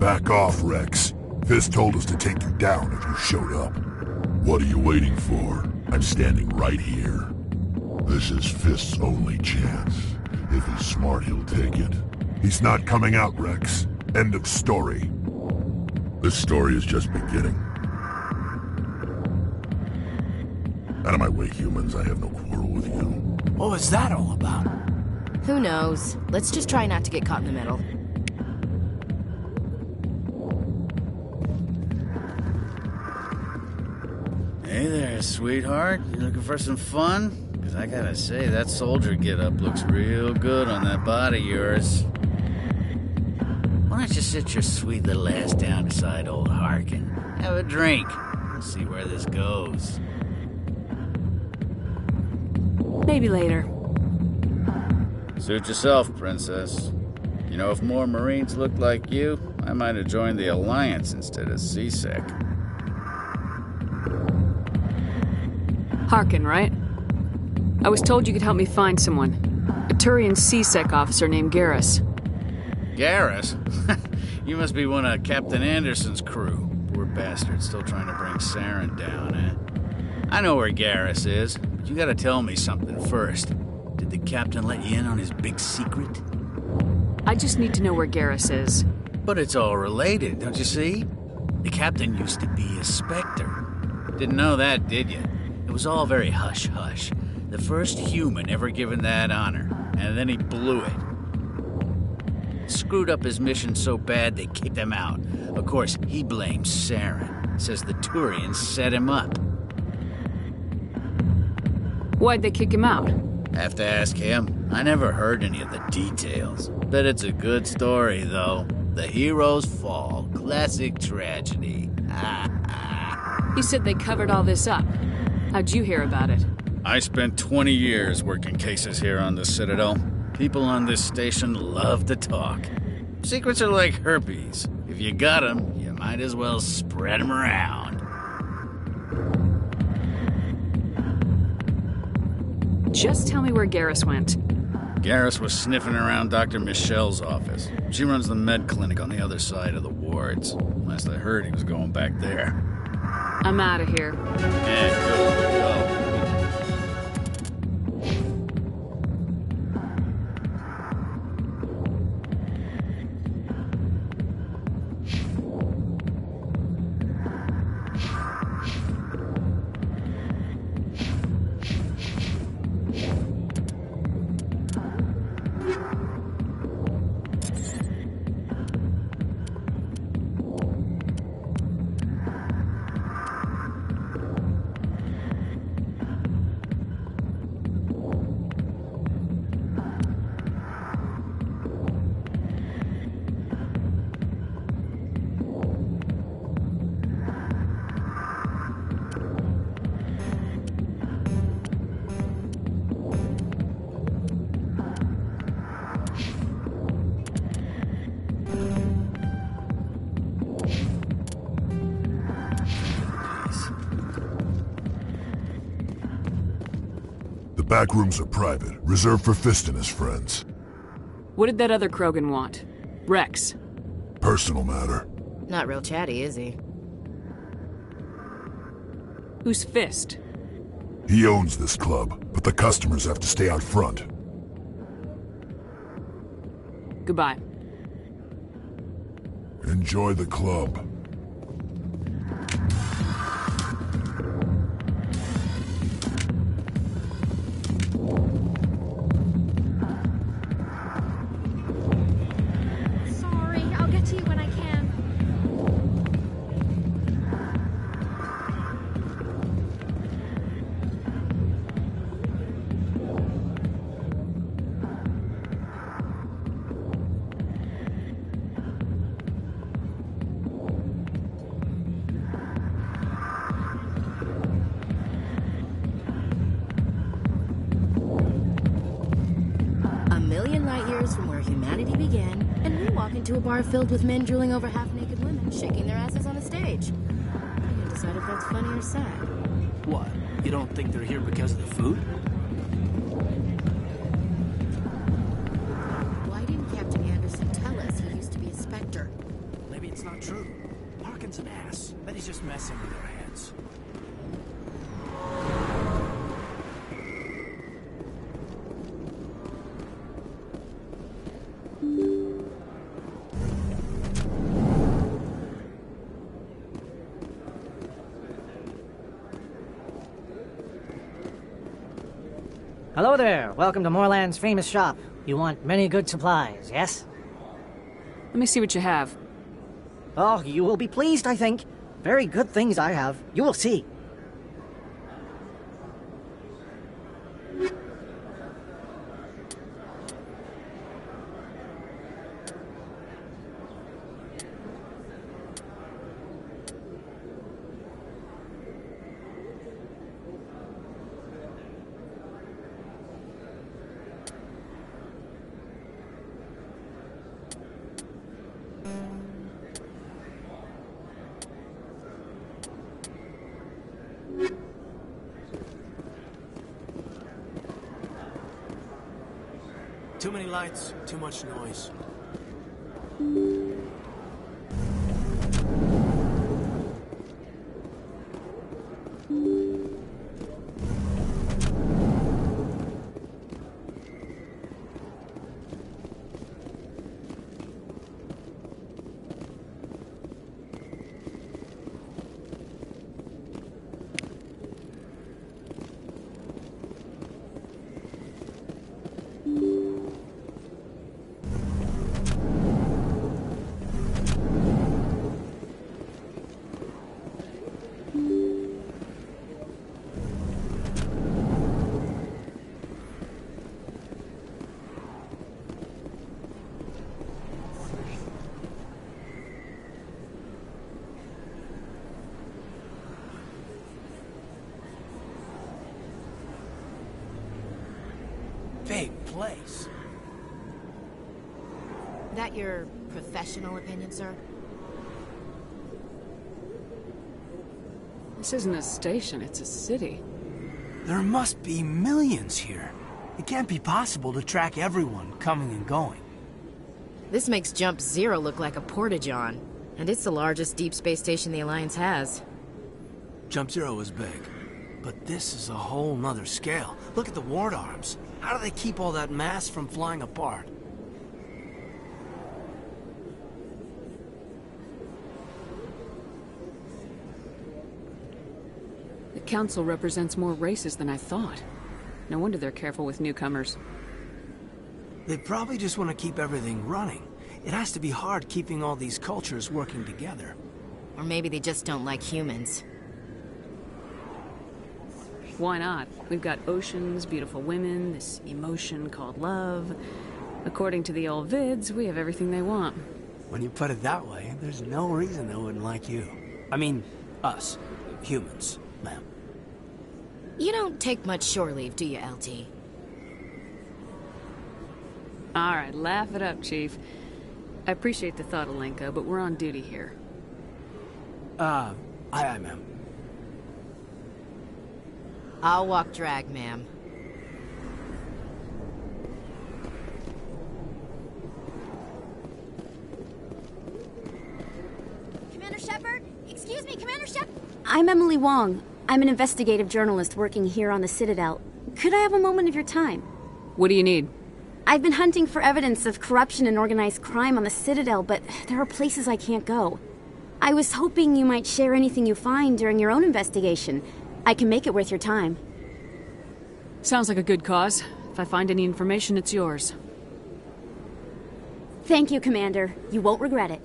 Back off, Rex. Fist told us to take you down if you showed up. What are you waiting for? I'm standing right here. This is Fist's only chance. If he's smart, he'll take it. He's not coming out, Rex. End of story. This story is just beginning. Out of my way, humans. I have no quarrel with you. What was that all about? Who knows? Let's just try not to get caught in the middle. Hey there, sweetheart. You looking for some fun? Because I gotta say, that soldier get-up looks real good on that body of yours. Why don't you sit your sweet little ass down beside old Harkin? Have a drink. We'll see where this goes. Maybe later. Suit yourself, princess. You know, if more Marines looked like you, I might have joined the Alliance instead of CSEC. Harkin, right? I was told you could help me find someone. A Turian CSEC officer named Garrus. Garrus? You must be one of Captain Anderson's crew. Poor bastard, still trying to bring Saren down, eh? I know where Garrus is, but you gotta tell me something first. Did the captain let you in on his big secret? I just need to know where Garrus is. But it's all related, don't you see? The captain used to be a specter. Didn't know that, did you? It was all very hush-hush. The first human ever given that honor, and then he blew it. Screwed up his mission so bad they kicked him out. Of course, he blames Saren. Says the Turians set him up. Why'd they kick him out? Have to ask him. I never heard any of the details. Bet it's a good story, though. The heroes fall. Classic tragedy. You said they covered all this up. How'd you hear about it? I spent 20 years working cases here on the Citadel. People on this station love to talk. Secrets are like herpes. If you got them, you might as well spread them around. Just tell me where Garrus went. Garrus was sniffing around Dr. Michelle's office. She runs the med clinic on the other side of the wards. Last I heard, he was going back there. I'm out of here. Yeah, go. The back rooms are private, reserved for Fist and his friends. What did that other Krogan want? Rex. Personal matter. Not real chatty, is he? Who's Fist? He owns this club, but the customers have to stay out front. Goodbye. Enjoy the club. Sorry, I'll get to you when I can. From where humanity began, and we walk into a bar filled with men drooling over half-naked women, shaking their asses on a stage. I can decide if that's funny or sad. What? You don't think they're here because of the food? Why didn't Captain Anderson tell us he used to be a specter? Maybe it's messing with our heads. Hello there. Welcome to Moorland's famous shop. You want many good supplies, yes? Let me see what you have. Oh, you will be pleased, I think. Very good things I have. You will see. Too many lights, too much noise. Big place. That your professional opinion, sir? This isn't a station, it's a city. There must be millions here. It can't be possible to track everyone coming and going. This makes Jump Zero look like a porta-john. And it's the largest deep space station the Alliance has. Jump Zero is big, but this is a whole nother scale. Look at the ward arms. How do they keep all that mass from flying apart? The council represents more races than I thought. No wonder they're careful with newcomers. They probably just want to keep everything running. It has to be hard keeping all these cultures working together. Or maybe they just don't like humans. Why not? We've got oceans, beautiful women, this emotion called love. According to the old vids, we have everything they want. When you put it that way, there's no reason they wouldn't like you. I mean, us. Humans, ma'am. You don't take much shore leave, do you, LT? All right, laugh it up, Chief. I appreciate the thought, Alenka, but we're on duty here. Aye, ma'am. I'll walk drag, ma'am. Commander Shepard? Excuse me, Commander Shepard? I'm Emily Wong. I'm an investigative journalist working here on the Citadel. Could I have a moment of your time? What do you need? I've been hunting for evidence of corruption and organized crime on the Citadel, but there are places I can't go. I was hoping you might share anything you find during your own investigation. I can make it worth your time. Sounds like a good cause. If I find any information, it's yours. Thank you, Commander. You won't regret it.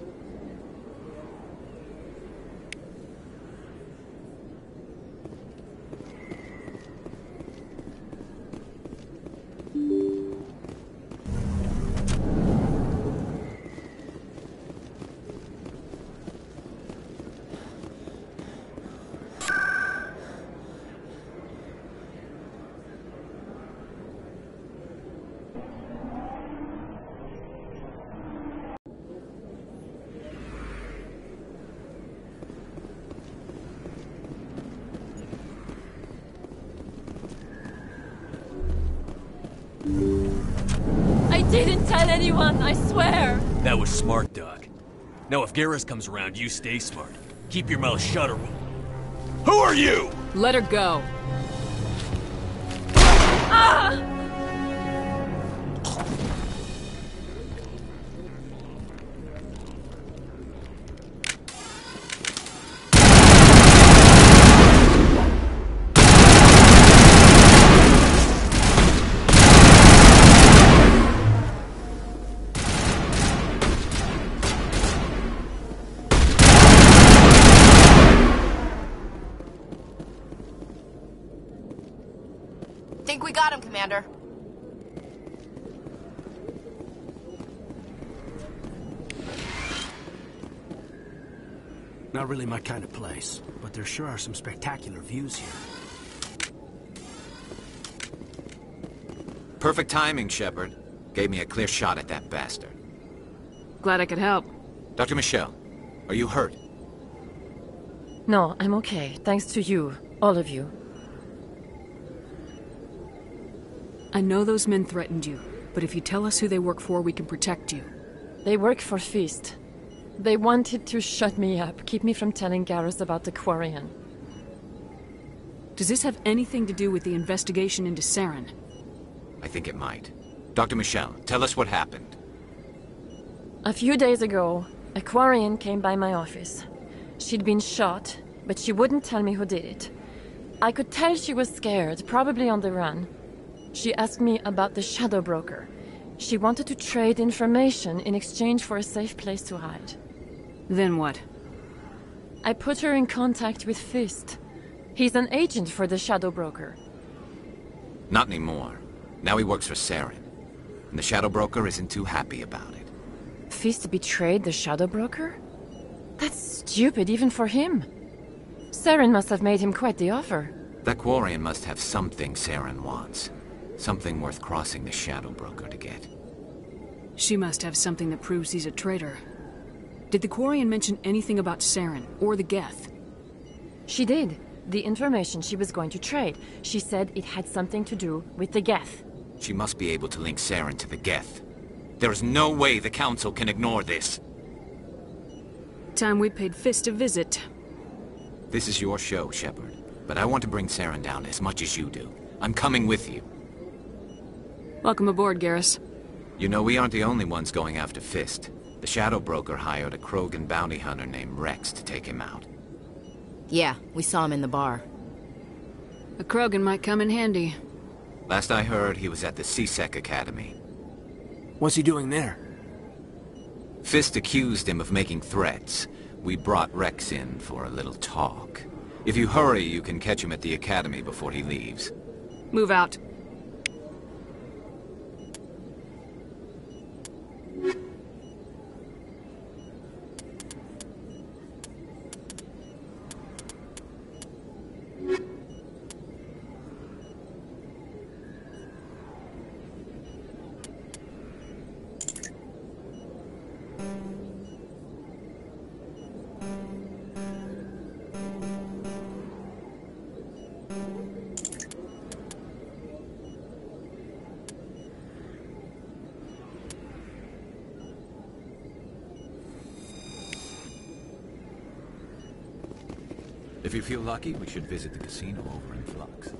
I didn't tell anyone, I swear! That was smart, Doc. Now if Garrus comes around, you stay smart. Keep your mouth shut or we'll... Who are you? Let her go. Think we got him, Commander. Not really my kind of place, but there sure are some spectacular views here. Perfect timing, Shepard. Gave me a clear shot at that bastard. Glad I could help. Dr. Michelle, are you hurt? No, I'm okay. Thanks to you. All of you. I know those men threatened you, but if you tell us who they work for, we can protect you. They work for Feast. They wanted to shut me up, keep me from telling Garrus about the Quarian. Does this have anything to do with the investigation into Saren? I think it might. Dr. Michelle, tell us what happened. A few days ago, a Quarian came by my office. She'd been shot, but she wouldn't tell me who did it. I could tell she was scared, probably on the run. She asked me about the Shadow Broker. She wanted to trade information in exchange for a safe place to hide. Then what? I put her in contact with Fist. He's an agent for the Shadow Broker. Not anymore. Now he works for Saren. And the Shadow Broker isn't too happy about it. Fist betrayed the Shadow Broker? That's stupid even for him. Saren must have made him quite the offer. That Quarian must have something Saren wants. Something worth crossing the Shadow Broker to get. She must have something that proves he's a traitor. Did the Quarian mention anything about Saren or the Geth? She did. The information she was going to trade. She said it had something to do with the Geth. She must be able to link Saren to the Geth. There is no way the Council can ignore this. Time we paid Fist a visit. This is your show, Shepard. But I want to bring Saren down as much as you do. I'm coming with you. Welcome aboard, Garrus. You know, we aren't the only ones going after Fist. The Shadow Broker hired a Krogan bounty hunter named Rex to take him out. Yeah, we saw him in the bar. A Krogan might come in handy. Last I heard, he was at the C-Sec Academy. What's he doing there? Fist accused him of making threats. We brought Rex in for a little talk. If you hurry, you can catch him at the Academy before he leaves. Move out. If you feel lucky, we should visit the casino over in Flux.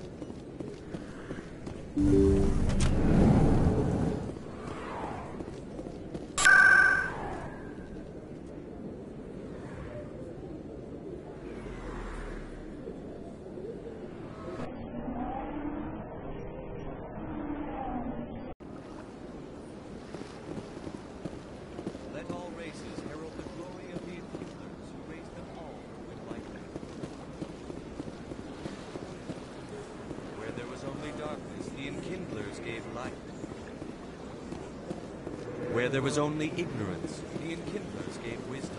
Let all races herald the glory of the Enkindlers who raised them all with light. Where there was only darkness, the Enkindlers gave light. Where there was only ignorance, the Enkindlers gave wisdom.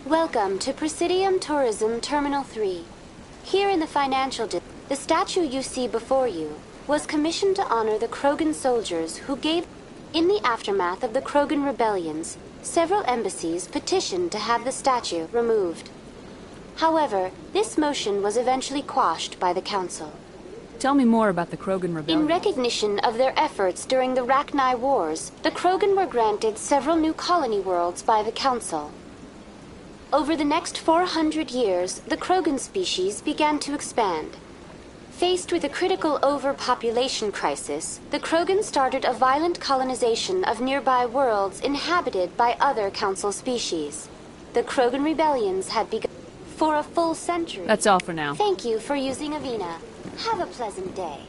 Welcome to Presidium Tourism Terminal 3. Here in the financial district, the statue you see before you was commissioned to honor the Krogan soldiers who gave... In the aftermath of the Krogan rebellions, several embassies petitioned to have the statue removed. However, this motion was eventually quashed by the Council. Tell me more about the Krogan rebellion. In recognition of their efforts during the Rachni Wars, the Krogan were granted several new colony worlds by the Council. Over the next 400 years, the Krogan species began to expand. Faced with a critical overpopulation crisis, the Krogan started a violent colonization of nearby worlds inhabited by other Council species. The Krogan rebellions had begun for a full century. That's all for now. Thank you for using Avina. Have a pleasant day.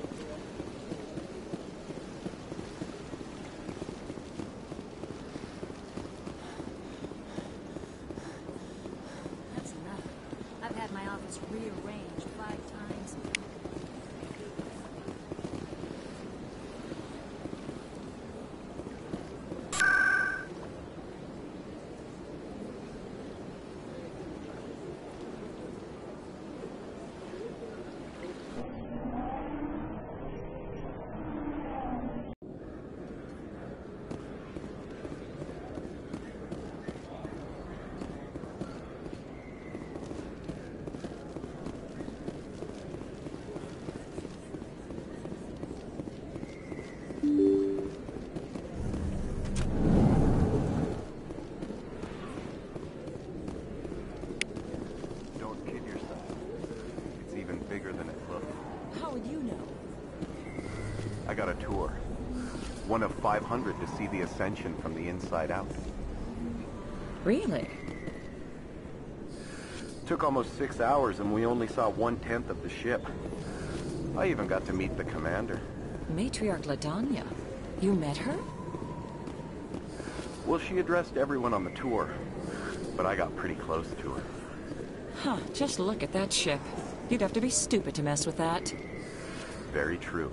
That's enough. I've had my office rearranged 5 times. I got a tour. One of 500 to see the Ascension from the inside out. Really? Took almost 6 hours and we only saw 1/10 of the ship. I even got to meet the commander. Matriarch Ladanya. You met her? Well, she addressed everyone on the tour, but I got pretty close to her. Huh, just look at that ship. You'd have to be stupid to mess with that. Very true.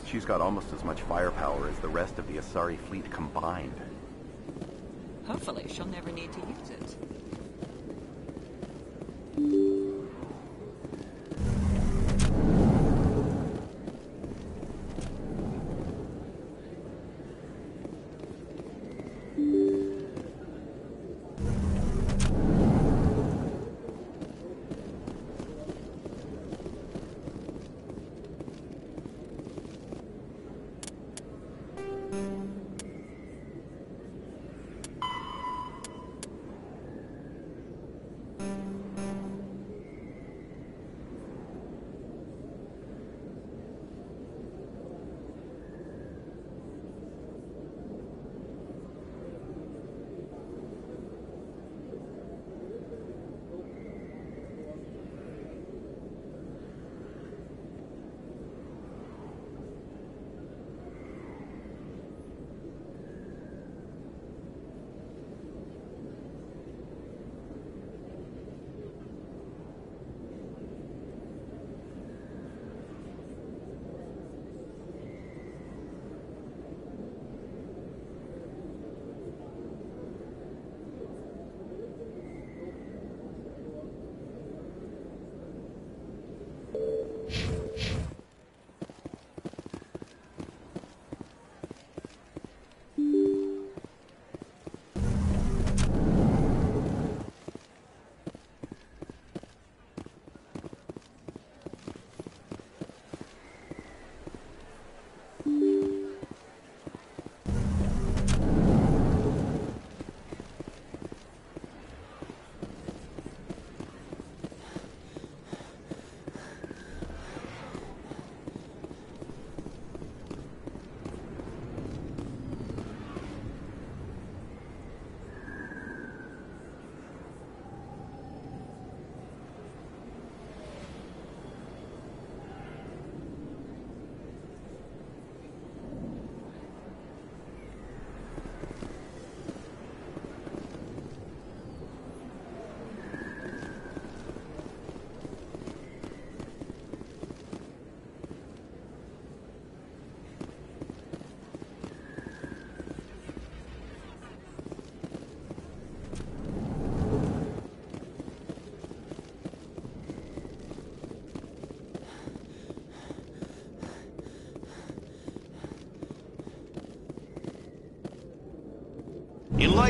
She's got almost as much firepower as the rest of the Asari fleet combined. Hopefully she'll never need to use it.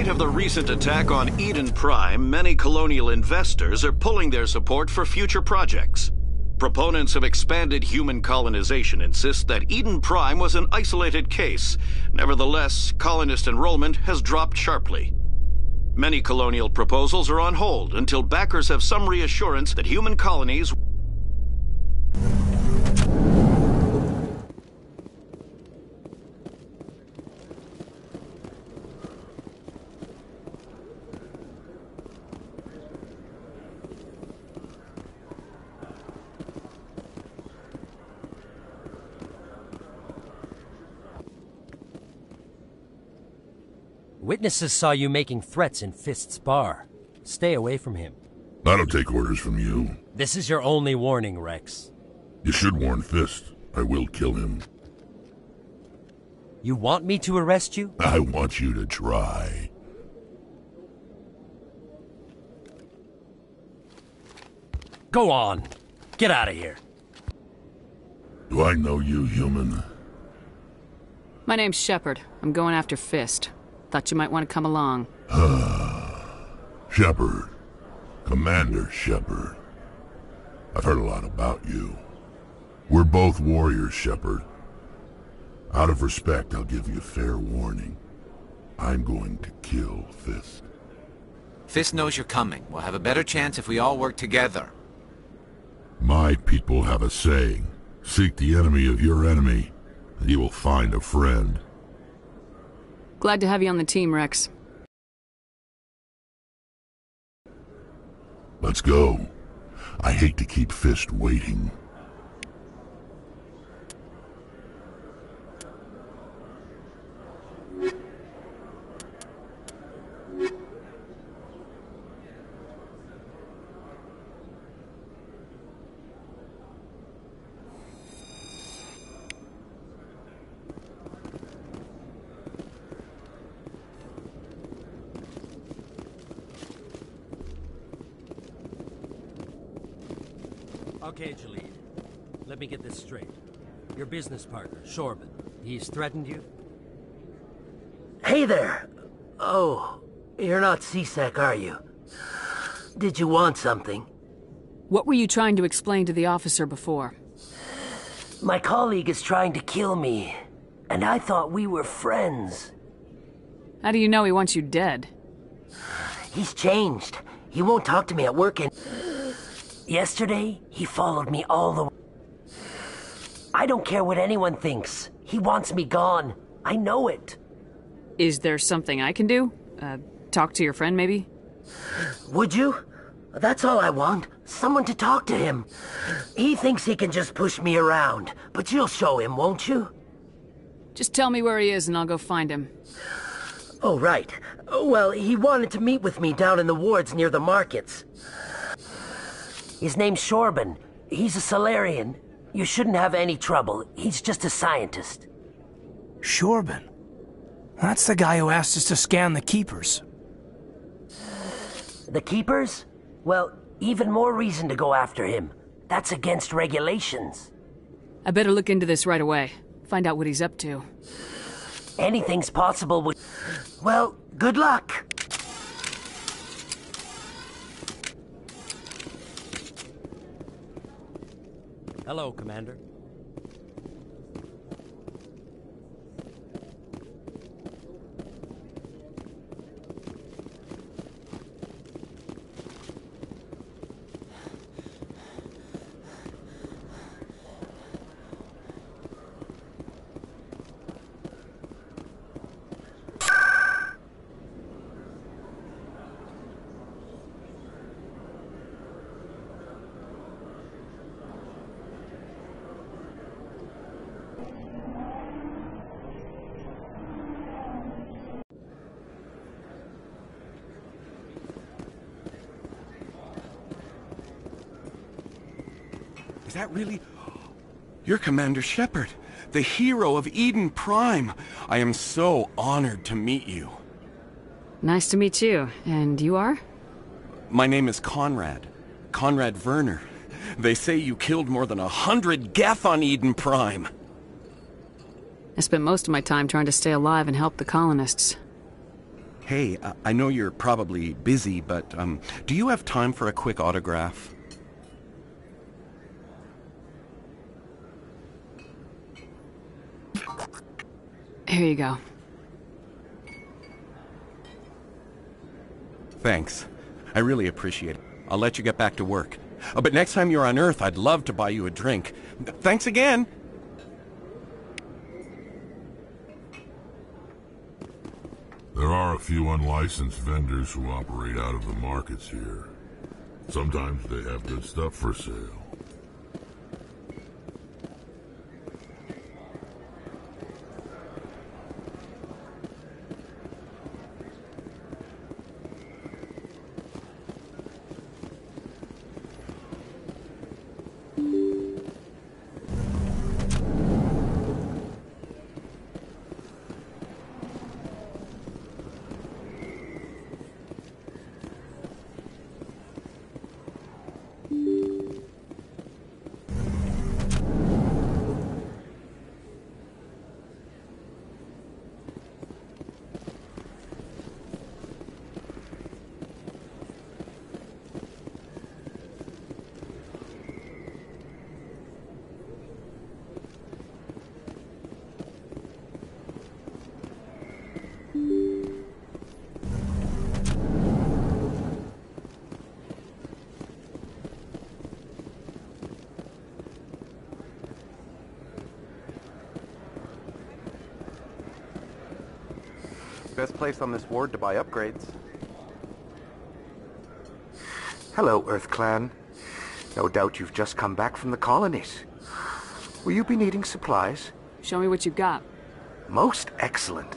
light of the recent attack on Eden Prime, many colonial investors are pulling their support for future projects. Proponents of expanded human colonization insist that Eden Prime was an isolated case. Nevertheless, colonist enrollment has dropped sharply. Many colonial proposals are on hold until backers have some reassurance that human colonies... Witnesses saw you making threats in Fist's bar. Stay away from him. I don't take orders from you. This is your only warning, Rex. You should warn Fist. I will kill him. You want me to arrest you? I want you to try. Go on. Get out of here. Do I know you, human? My name's Shepard. I'm going after Fist. Thought you might want to come along. Shepard. Commander Shepard. I've heard a lot about you. We're both warriors, Shepard. Out of respect, I'll give you fair warning. I'm going to kill Fist. Fist knows you're coming. We'll have a better chance if we all work together. My people have a saying. Seek the enemy of your enemy, and you will find a friend. Glad to have you on the team, Rex. Let's go. I hate to keep Fist waiting. Okay, Jalid. Let me get this straight. Your business partner, Shorban, he's threatened you? Hey there! Oh, you're not CSEC, are you? Did you want something? What were you trying to explain to the officer before? My colleague is trying to kill me, and I thought we were friends. How do you know he wants you dead? He's changed. He won't talk to me at work and... Yesterday, he followed me all the way. I don't care what anyone thinks. He wants me gone. I know it. Is there something I can do? Talk to your friend, maybe? Would you? That's all I want. Someone to talk to him. He thinks he can just push me around, but you'll show him, won't you? Just tell me where he is and I'll go find him. Oh, right. Well, he wanted to meet with me down in the wards near the markets. His name's Shorban. He's a Solarian. You shouldn't have any trouble. He's just a scientist. Shorban? That's the guy who asked us to scan the Keepers. The Keepers? Well, even more reason to go after him. That's against regulations. I better look into this right away. Find out what he's up to. Anything's possible with... Well, good luck. Hello, Commander. Is that really... You're Commander Shepard, the hero of Eden Prime. I am so honored to meet you. Nice to meet you. And you are? My name is Conrad. Conrad Werner. They say you killed more than 100 Geth on Eden Prime. I spent most of my time trying to stay alive and help the colonists. Hey, I know you're probably busy, but do you have time for a quick autograph? Here you go. Thanks. I really appreciate it. I'll let you get back to work. But next time you're on Earth, I'd love to buy you a drink. Thanks again! There are a few unlicensed vendors who operate out of the markets here. Sometimes they have good stuff for sale. Best place on this ward to buy upgrades. Hello, Earth Clan. No doubt you've just come back from the colonies. Will you be needing supplies? Show me what you've got. Most excellent.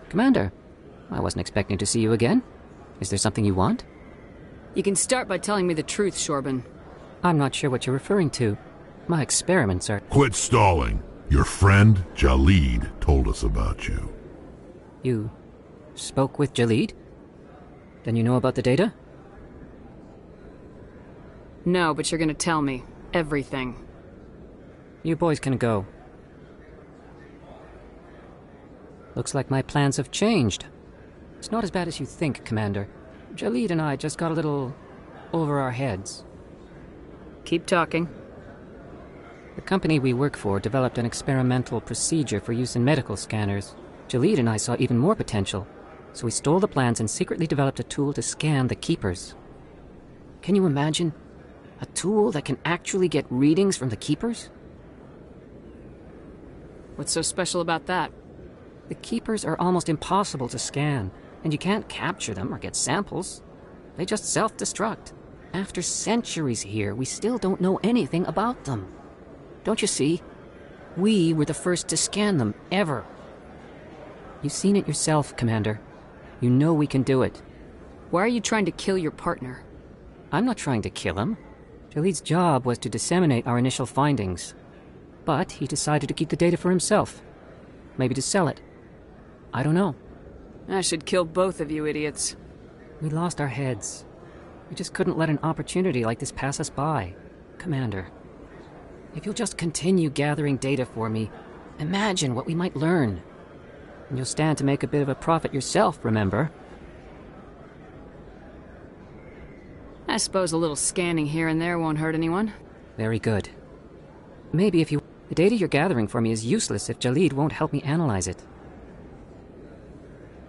Commander, I wasn't expecting to see you again. Is there something you want? You can start by telling me the truth, Shorban. I'm not sure what you're referring to. My experiments are... Quit stalling. Your friend, Jalid, told us about you. You spoke with Jalid? Then you know about the data? No, but you're gonna tell me. Everything. You boys can go. Looks like my plans have changed. It's not as bad as you think, Commander. Jalid and I just got a little over our heads. Keep talking. The company we work for developed an experimental procedure for use in medical scanners. Jalid and I saw even more potential, so we stole the plans and secretly developed a tool to scan the Keepers. Can you imagine? A tool that can actually get readings from the Keepers? What's so special about that? The Keepers are almost impossible to scan, and you can't capture them or get samples. They just self-destruct. After centuries here, we still don't know anything about them. Don't you see? We were the first to scan them, ever. You've seen it yourself, Commander. You know we can do it. Why are you trying to kill your partner? I'm not trying to kill him. Jalid's job was to disseminate our initial findings. But he decided to keep the data for himself. Maybe to sell it. I don't know. I should kill both of you idiots. We lost our heads. We just couldn't let an opportunity like this pass us by. Commander, if you'll just continue gathering data for me, imagine what we might learn. And you'll stand to make a bit of a profit yourself, remember? I suppose a little scanning here and there won't hurt anyone. Very good. Maybe if you... The data you're gathering for me is useless if Jalid won't help me analyze it.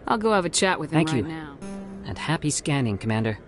I'll go have a chat with him Thank right you. now. And happy scanning, Commander.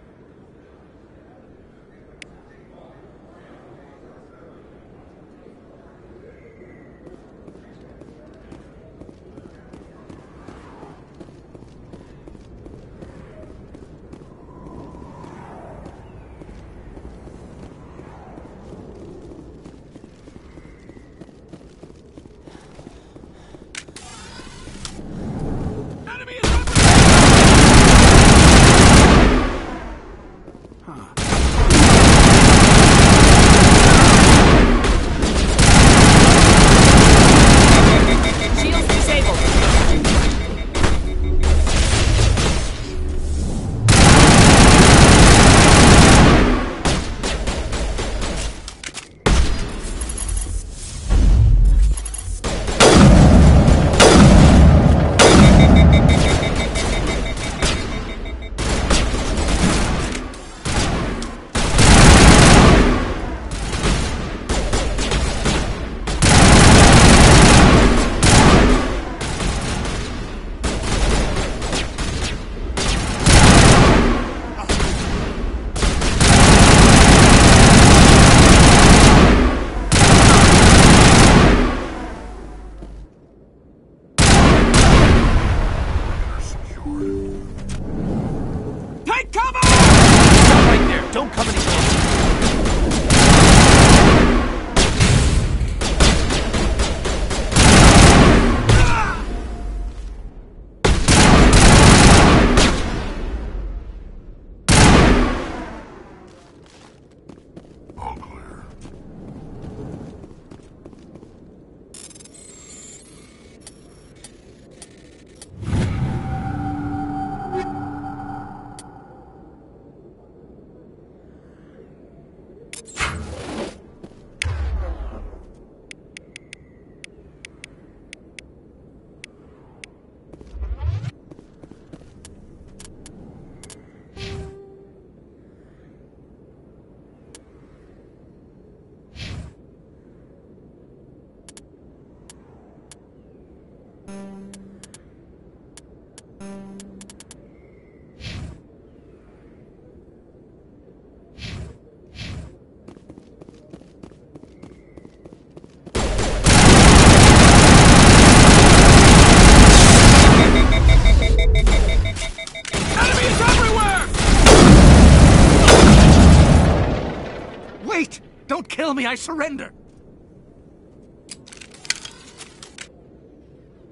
me I surrender.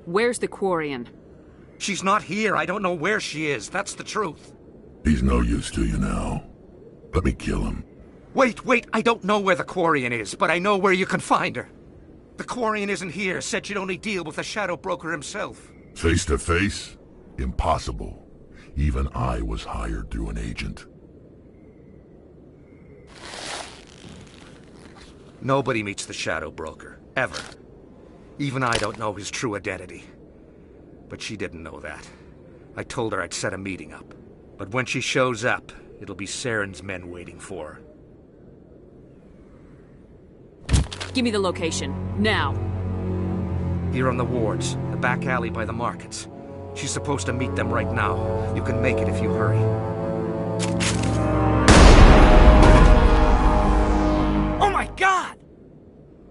Where's the Quarian? She's not here. I don't know where she is. That's the truth. He's no use to you now. Let me kill him. Wait. I don't know where the Quarian is, but I know where you can find her. The Quarian isn't here. Said she'd only deal with the Shadow Broker himself. Face to face? Impossible. Even I was hired through an agent. Nobody meets the Shadow Broker. Ever. Even I don't know his true identity. But she didn't know that. I told her I'd set a meeting up. But when she shows up, it'll be Saren's men waiting for her. Give me the location, now. Here on the wards, the back alley by the markets. She's supposed to meet them right now. You can make it if you hurry. Oh my God!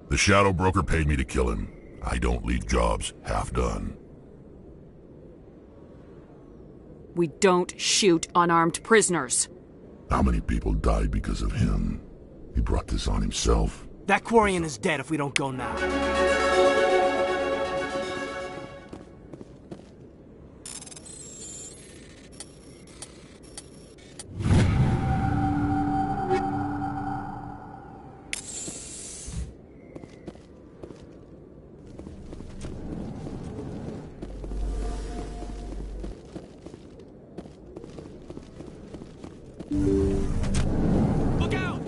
The Shadow Broker paid me to kill him. I don't leave jobs half done. We don't shoot unarmed prisoners. How many people died because of him? He brought this on himself. That Quarian is dead if we don't go now. Look out!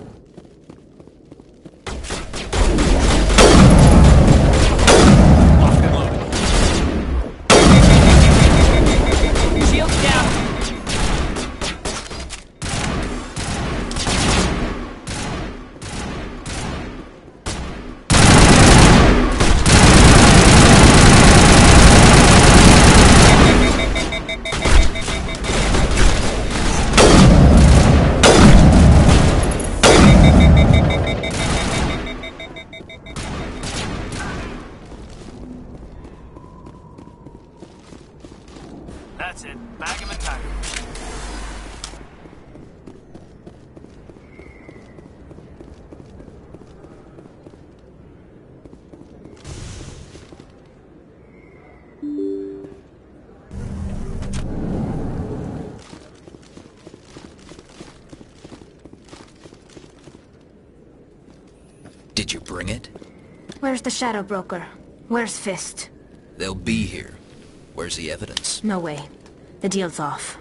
Locked and loaded. Shields down. That's it. Bag him and tag him. Did you bring it? Where's the Shadow Broker? Where's Fist? They'll be here. Where's the evidence? No way. The deal's off.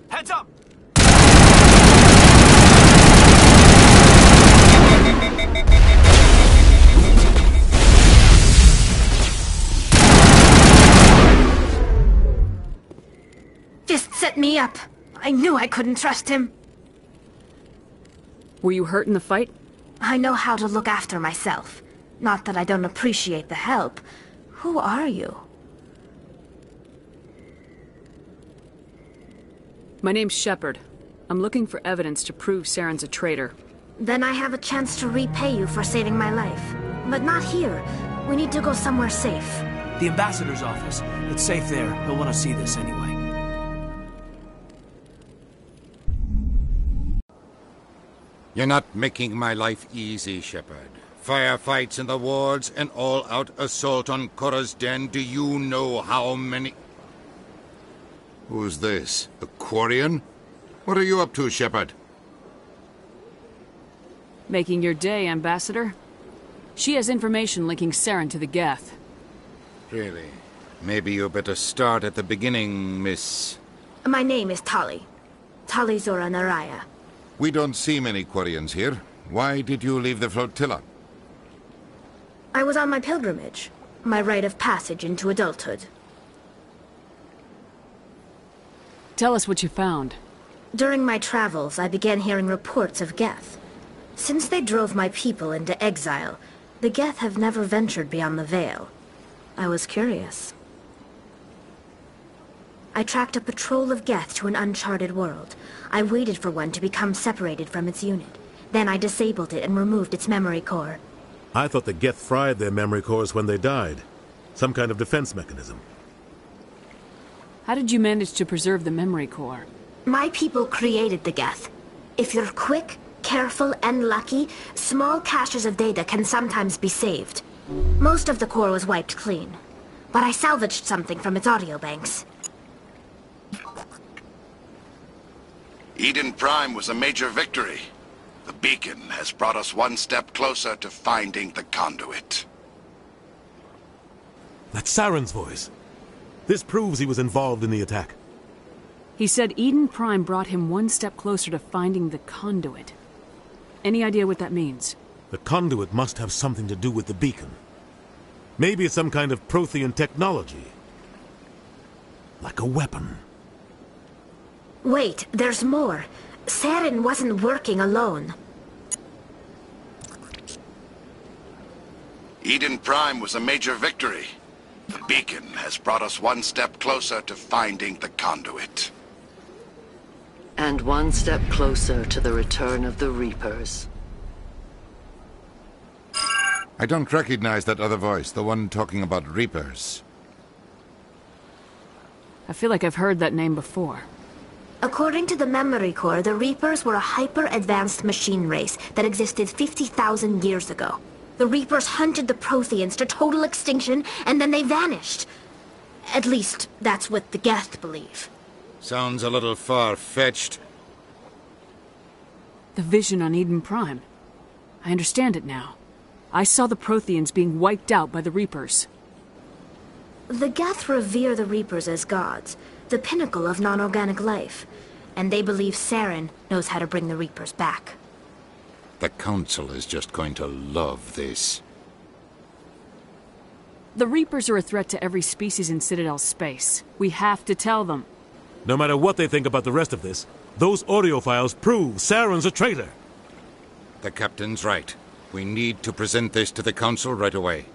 Heads up! Fist set me up. I knew I couldn't trust him. Were you hurt in the fight? I know how to look after myself. Not that I don't appreciate the help. Who are you? My name's Shepard. I'm looking for evidence to prove Saren's a traitor. Then I have a chance to repay you for saving my life. But not here. We need to go somewhere safe. The ambassador's office. It's safe there. He'll want to see this anyway. You're not making my life easy, Shepard. Firefights in the wards, an all-out assault on Korra's den. Do you know how many... Who's this? A Quarian? What are you up to, Shepard? Making your day, Ambassador. She has information linking Saren to the Geth. Really? Maybe you better start at the beginning, Miss... My name is Tali. Tali Zora Naraya. We don't see many Quarians here. Why did you leave the flotilla? I was on my pilgrimage. My rite of passage into adulthood. Tell us what you found. During my travels, I began hearing reports of Geth. Since they drove my people into exile, the Geth have never ventured beyond the Veil. I was curious. I tracked a patrol of Geth to an uncharted world. I waited for one to become separated from its unit. Then I disabled it and removed its memory core. I thought the Geth fried their memory cores when they died. Some kind of defense mechanism. How did you manage to preserve the memory core? My people created the Geth. If you're quick, careful, and lucky, small caches of data can sometimes be saved. Most of the core was wiped clean, but I salvaged something from its audio banks. Eden Prime was a major victory. The beacon has brought us one step closer to finding the conduit. That's Saren's voice. This proves he was involved in the attack. He said Eden Prime brought him one step closer to finding the conduit. Any idea what that means? The conduit must have something to do with the beacon. Maybe it's some kind of Prothean technology. Like a weapon. Wait, there's more. Saren wasn't working alone. Eden Prime was a major victory. The beacon has brought us one step closer to finding the conduit. And one step closer to the return of the Reapers. I don't recognize that other voice, the one talking about Reapers. I feel like I've heard that name before. According to the memory core, the Reapers were a hyper-advanced machine race that existed 50,000 years ago. The Reapers hunted the Protheans to total extinction, and then they vanished. At least, that's what the Geth believe. Sounds a little far-fetched. The vision on Eden Prime. I understand it now. I saw the Protheans being wiped out by the Reapers. The Geth revere the Reapers as gods, the pinnacle of non-organic life, and they believe Saren knows how to bring the Reapers back. The Council is just going to love this. The Reapers are a threat to every species in Citadel space. We have to tell them. No matter what they think about the rest of this, those audio files prove Saren's a traitor. The Captain's right. We need to present this to the Council right away.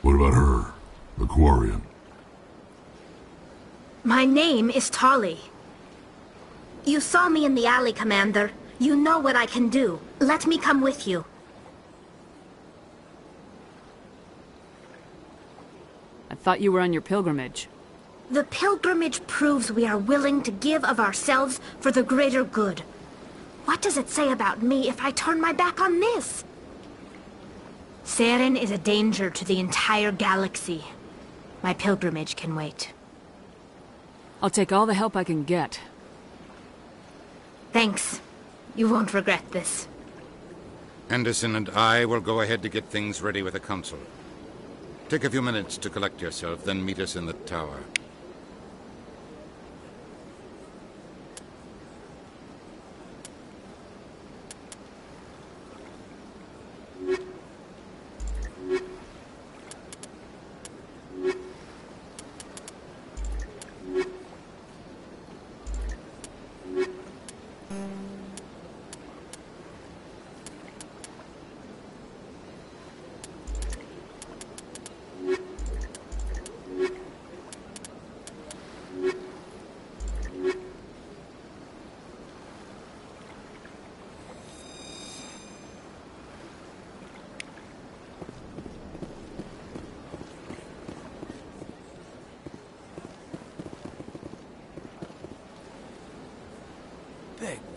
What about her, the Quarian? My name is Tali. You saw me in the alley, Commander. You know what I can do. Let me come with you. I thought you were on your pilgrimage. The pilgrimage proves we are willing to give of ourselves for the greater good. What does it say about me if I turn my back on this? Saren is a danger to the entire galaxy. My pilgrimage can wait. I'll take all the help I can get. Thanks. You won't regret this. Anderson and I will go ahead to get things ready with the Council. Take a few minutes to collect yourself, then meet us in the tower.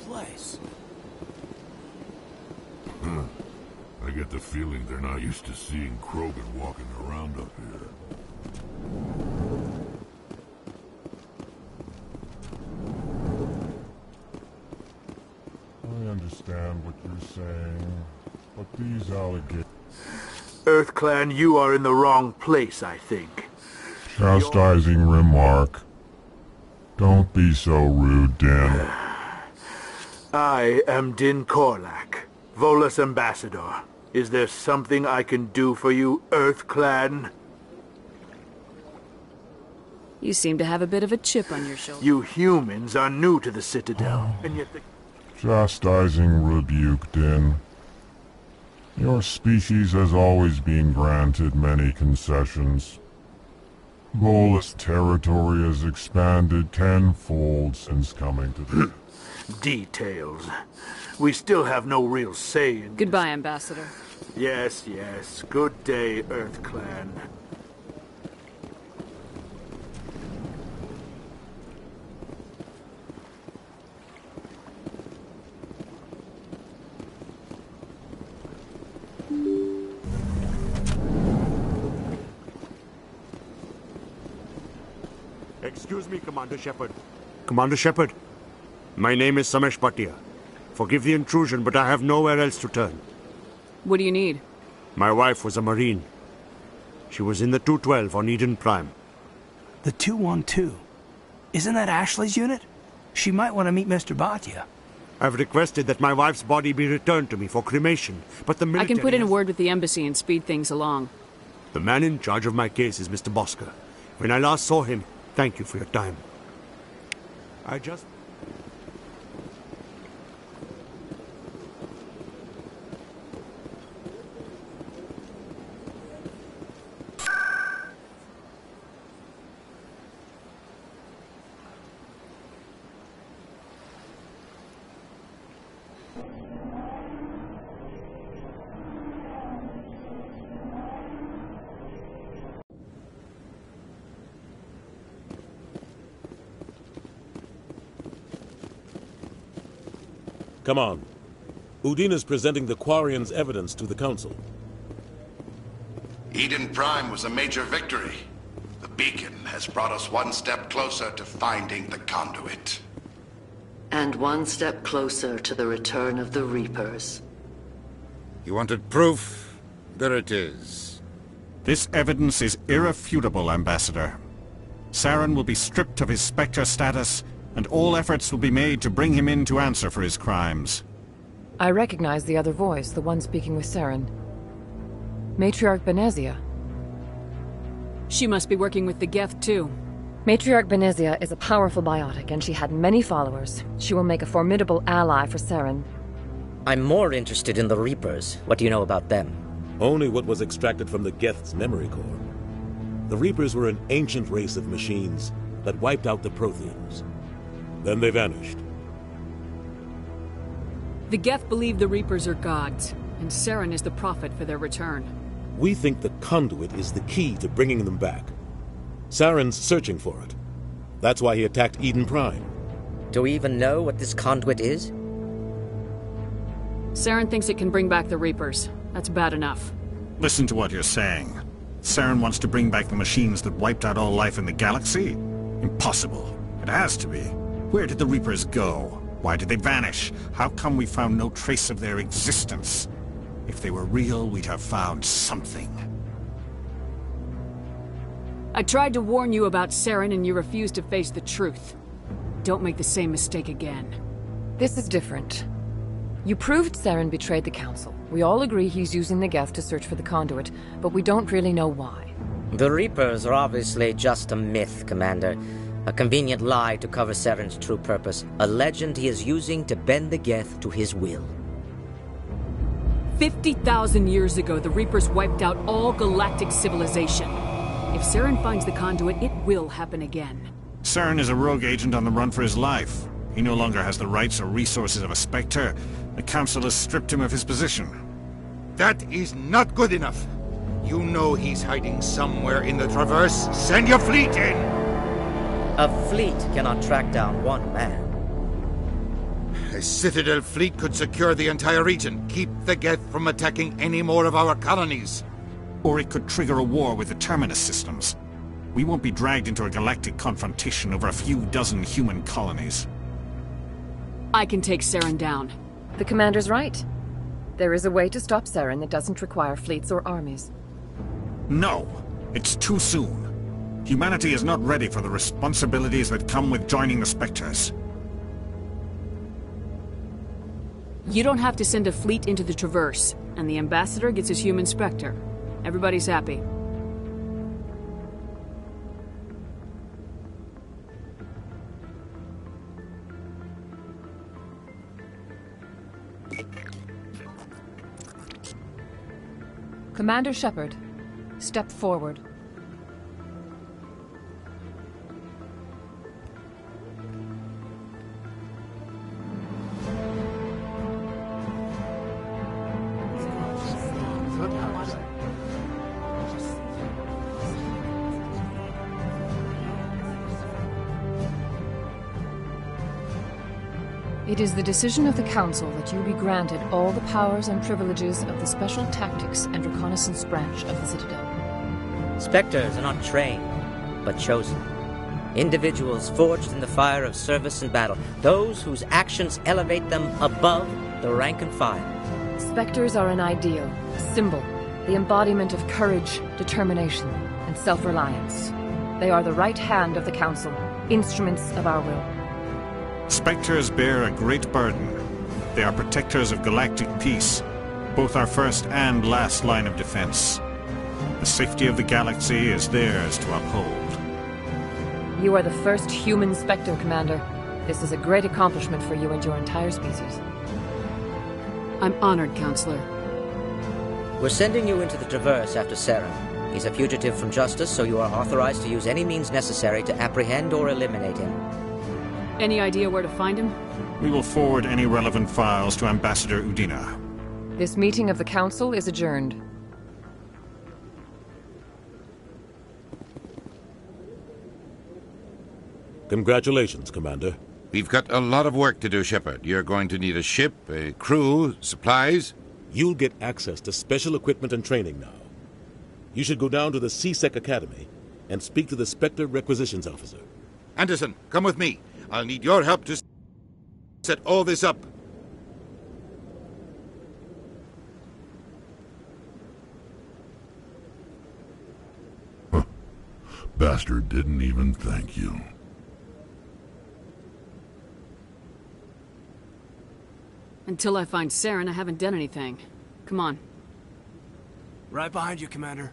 Place. I get the feeling they're not used to seeing Krogan walking around up here. I understand what you're saying, but these alligators... EarthClan, you are in the wrong place, I think. Chastising remark. Don't be so rude, Din. I am Din Korlak, Volus Ambassador. Is there something I can do for you, EarthClan? You seem to have a bit of a chip on your shoulder. You humans are new to the Citadel, and yet the... Chastising rebuke, Din. Your species has always been granted many concessions. Volus territory has expanded tenfold since coming to the... Details. We still have no real say in... Goodbye, Ambassador. Yes, yes. Good day, EarthClan. Excuse me, Commander Shepard. Commander Shepard, my name is Samesh Bhatia. Forgive the intrusion, but I have nowhere else to turn. What do you need? My wife was a Marine. She was in the 212 on Eden Prime. The 212? Isn't that Ashley's unit? She might want to meet Mr. Bhatia. I've requested that my wife's body be returned to me for cremation, but the military... I can put in a word with the embassy and speed things along. The man in charge of my case is Mr. Bosker. When I last saw him, thank you for your time. I just... Come on. Udine is presenting the Quarians' evidence to the Council. Eden Prime was a major victory. The beacon has brought us one step closer to finding the conduit. And one step closer to the return of the Reapers. You wanted proof? There it is. This evidence is irrefutable, Ambassador. Saren will be stripped of his Spectre status, and all efforts will be made to bring him in to answer for his crimes. I recognize the other voice, the one speaking with Saren. Matriarch Benezia. She must be working with the Geth, too. Matriarch Benezia is a powerful biotic, and she had many followers. She will make a formidable ally for Saren. I'm more interested in the Reapers. What do you know about them? Only what was extracted from the Geth's memory core. The Reapers were an ancient race of machines that wiped out the Protheans. Then they vanished. The Geth believe the Reapers are gods, and Saren is the prophet for their return. We think the conduit is the key to bringing them back. Saren's searching for it. That's why he attacked Eden Prime. Do we even know what this conduit is? Saren thinks it can bring back the Reapers. That's bad enough. Listen to what you're saying. Saren wants to bring back the machines that wiped out all life in the galaxy? Impossible. It has to be. Where did the Reapers go? Why did they vanish? How come we found no trace of their existence? If they were real, we'd have found something. I tried to warn you about Saren and you refused to face the truth. Don't make the same mistake again. This is different. You proved Saren betrayed the Council. We all agree he's using the Geth to search for the conduit, but we don't really know why. The Reapers are obviously just a myth, Commander. A convenient lie to cover Saren's true purpose. A legend he is using to bend the Geth to his will. 50,000 years ago, the Reapers wiped out all galactic civilization. If Saren finds the conduit, it will happen again. Saren is a rogue agent on the run for his life. He no longer has the rights or resources of a Spectre. The Council has stripped him of his position. That is not good enough. You know he's hiding somewhere in the Traverse. Send your fleet in! A fleet cannot track down one man. A Citadel fleet could secure the entire region, keep the Geth from attacking any more of our colonies. Or it could trigger a war with the Terminus systems. We won't be dragged into a galactic confrontation over a few dozen human colonies. I can take Saren down. The Commander's right. There is a way to stop Saren that doesn't require fleets or armies. No, it's too soon. Humanity is not ready for the responsibilities that come with joining the Spectres. You don't have to send a fleet into the Traverse, and the Ambassador gets his human Spectre. Everybody's happy. Commander Shepard, step forward. It is the decision of the Council that you be granted all the powers and privileges of the Special Tactics and Reconnaissance branch of the Citadel. Spectres are not trained, but chosen. Individuals forged in the fire of service and battle. Those whose actions elevate them above the rank and file. Specters are an ideal, a symbol, the embodiment of courage, determination, and self-reliance. They are the right hand of the Council, instruments of our will. Spectres bear a great burden. They are protectors of galactic peace, both our first and last line of defense. The safety of the galaxy is theirs to uphold. You are the first human Spectre, Commander. This is a great accomplishment for you and your entire species. I'm honored, Counselor. We're sending you into the Traverse after Saren. He's a fugitive from justice, so you are authorized to use any means necessary to apprehend or eliminate him. Any idea where to find him? We will forward any relevant files to Ambassador Udina. This meeting of the Council is adjourned. Congratulations, Commander. We've got a lot of work to do, Shepard. You're going to need a ship, a crew, supplies. You'll get access to special equipment and training now. You should go down to the C-Sec Academy and speak to the Spectre Requisitions Officer. Anderson, come with me. I'll need your help to set all this up. Bastard didn't even thank you. Until I find Saren, I haven't done anything. Come on. Right behind you, Commander.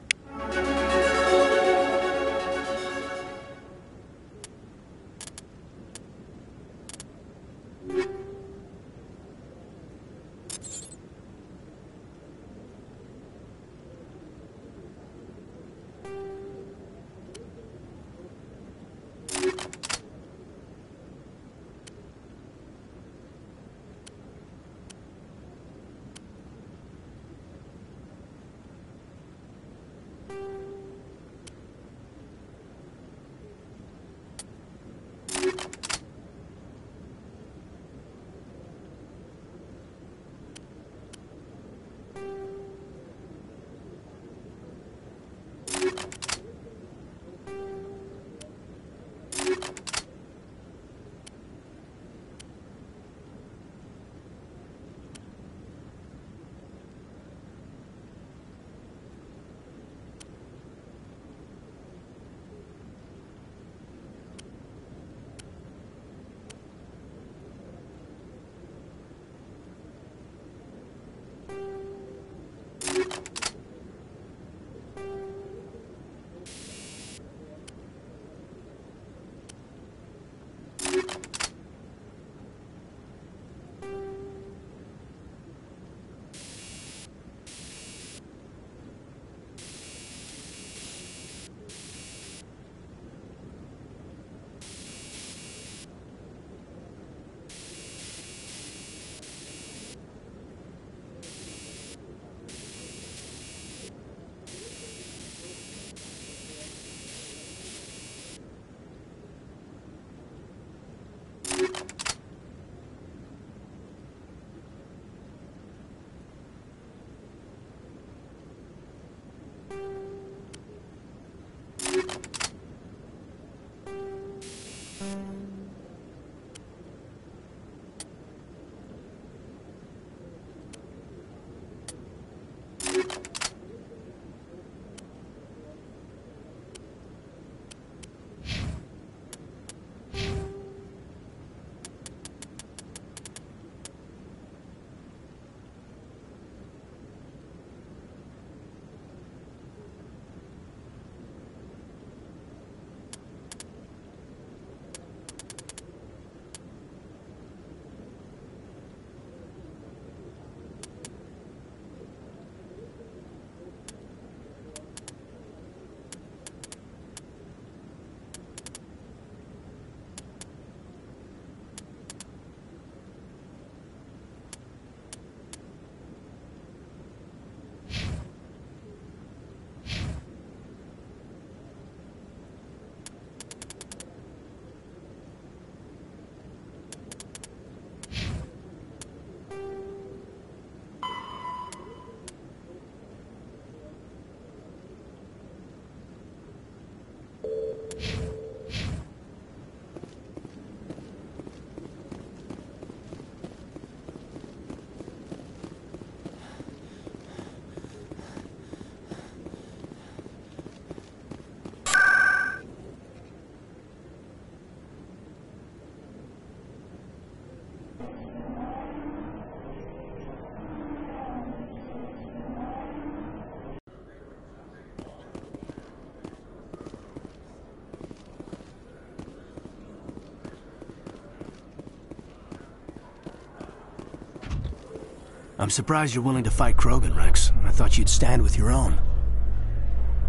I'm surprised you're willing to fight Krogan, Rex. I thought you'd stand with your own.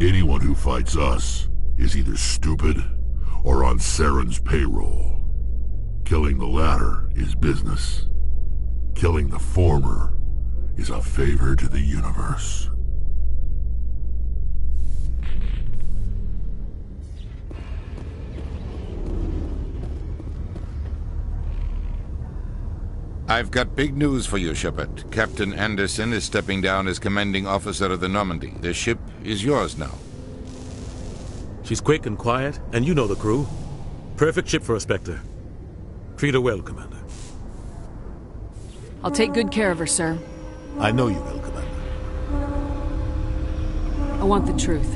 Anyone who fights us is either stupid or on Saren's payroll. Killing the latter is business. Killing the former is a favor to the universe. I've got big news for you, Shepard. Captain Anderson is stepping down as commanding officer of the Normandy. The ship is yours now. She's quick and quiet, and you know the crew. Perfect ship for a Spectre. Treat her well, Commander. I'll take good care of her, sir. I know you will, Commander. I want the truth.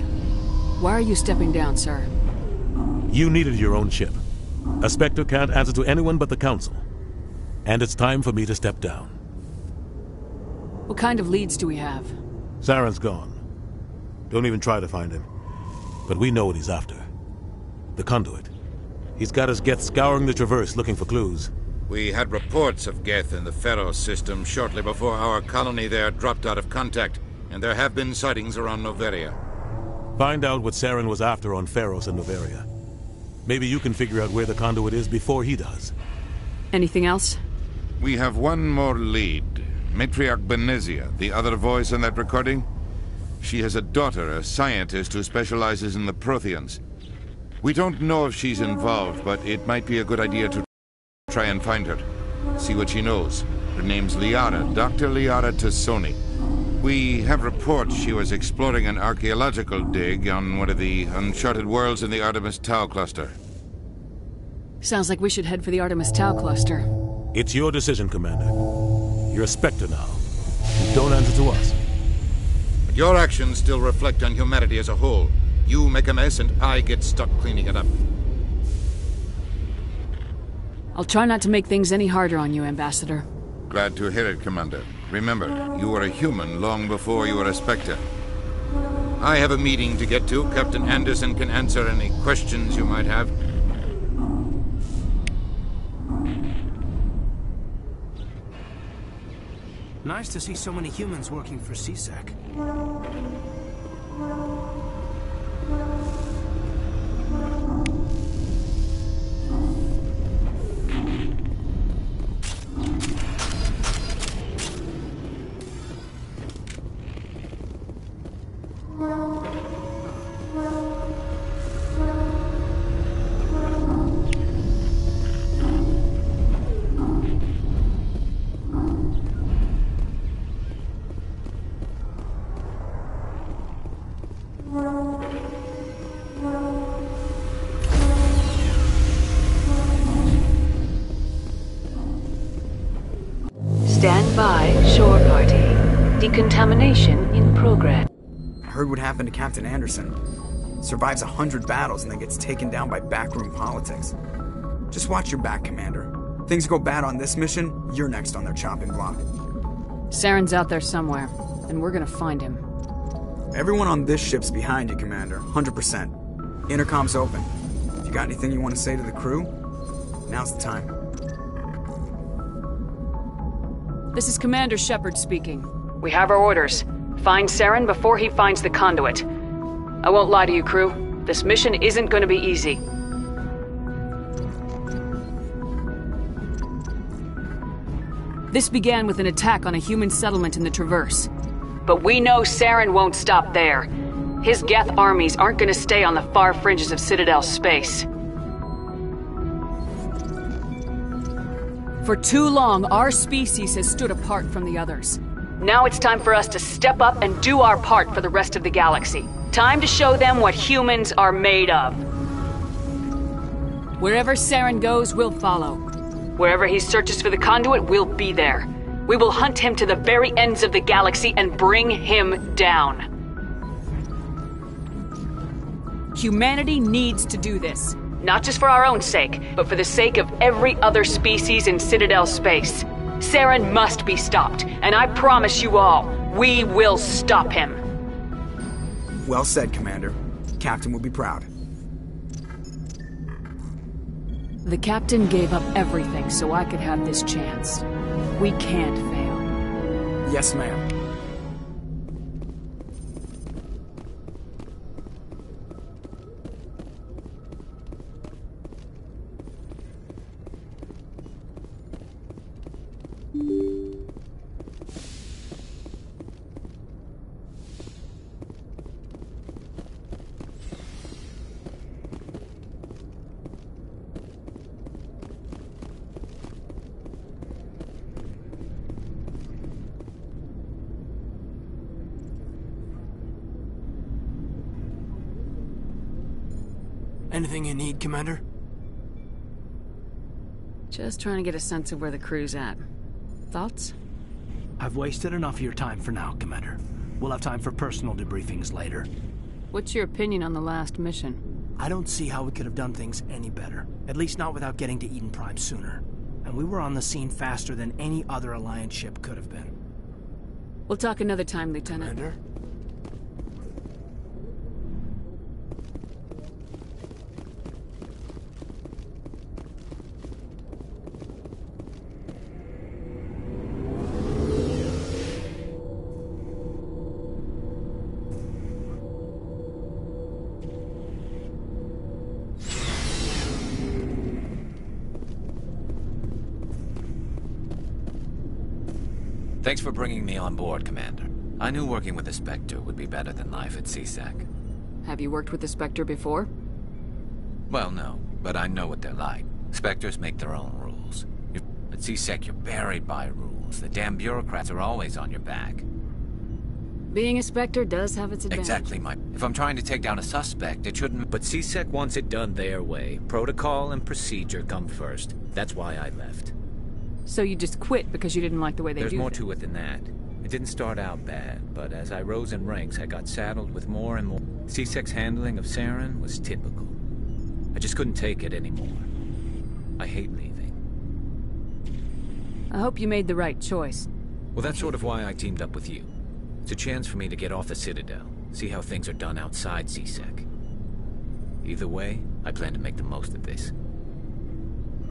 Why are you stepping down, sir? You needed your own ship. A Spectre can't answer to anyone but the Council. And it's time for me to step down. What kind of leads do we have? Saren's gone. Don't even try to find him. But we know what he's after. The conduit. He's got his Geth scouring the Traverse looking for clues. We had reports of Geth in the Pharos system shortly before our colony there dropped out of contact, and there have been sightings around Noveria. Find out what Saren was after on Pharos and Noveria. Maybe you can figure out where the conduit is before he does. Anything else? We have one more lead. Matriarch Benezia, the other voice in that recording. She has a daughter, a scientist who specializes in the Protheans. We don't know if she's involved, but it might be a good idea to try and find her. See what she knows. Her name's Liara, Dr. Liara Tassoni. We have reports she was exploring an archaeological dig on one of the uncharted worlds in the Artemis Tau cluster. Sounds like we should head for the Artemis Tau cluster. It's your decision, Commander. You're a Spectre now. You don't answer to us. But your actions still reflect on humanity as a whole. You make a mess and I get stuck cleaning it up. I'll try not to make things any harder on you, Ambassador. Glad to hear it, Commander. Remember, you were a human long before you were a Spectre. I have a meeting to get to. Captain Anderson can answer any questions you might have. Nice to see so many humans working for CSEC. Stand by, shore party. Decontamination in progress. I heard what happened to Captain Anderson. Survives 100 battles and then gets taken down by backroom politics. Just watch your back, Commander. Things go bad on this mission, you're next on their chopping block. Saren's out there somewhere, and we're gonna find him. Everyone on this ship's behind you, Commander. 100%. Intercom's open. If you got anything you want to say to the crew, now's the time. This is Commander Shepard speaking. We have our orders. Find Saren before he finds the conduit. I won't lie to you, crew. This mission isn't going to be easy. This began with an attack on a human settlement in the Traverse. But we know Saren won't stop there. His Geth armies aren't going to stay on the far fringes of Citadel space. For too long, our species has stood apart from the others. Now it's time for us to step up and do our part for the rest of the galaxy. Time to show them what humans are made of. Wherever Saren goes, we'll follow. Wherever he searches for the conduit, we'll be there. We will hunt him to the very ends of the galaxy and bring him down. Humanity needs to do this. Not just for our own sake, but for the sake of every other species in Citadel space. Saren must be stopped, and I promise you all, we will stop him. Well said, Commander. Captain will be proud. The Captain gave up everything so I could have this chance. We can't fail. Yes, ma'am. Anything you need, Commander? Just trying to get a sense of where the crew's at. Thoughts? I've wasted enough of your time for now, Commander. We'll have time for personal debriefings later. What's your opinion on the last mission? I don't see how we could have done things any better. At least not without getting to Eden Prime sooner. And we were on the scene faster than any other Alliance ship could have been. We'll talk another time, Lieutenant. Commander? Thanks for bringing me on board, Commander. I knew working with the Spectre would be better than life at CSEC. Have you worked with the Spectre before? Well, no, but I know what they're like. Spectres make their own rules. At CSEC, you're buried by rules. The damn bureaucrats are always on your back. Being a Spectre does have its advantages. Exactly, Mike. If I'm trying to take down a suspect, it shouldn't... But CSEC wants it done their way. Protocol and procedure come first. That's why I left. So you just quit because you didn't like the way they do There's more things. to it than that. It didn't start out bad, but as I rose in ranks, I got saddled with more and more. CSEC's handling of Saren was typical. I just couldn't take it anymore. I hate leaving. I hope you made the right choice. Well, that's sort of why I teamed up with you. It's a chance for me to get off the Citadel, see how things are done outside CSEC. Either way, I plan to make the most of this.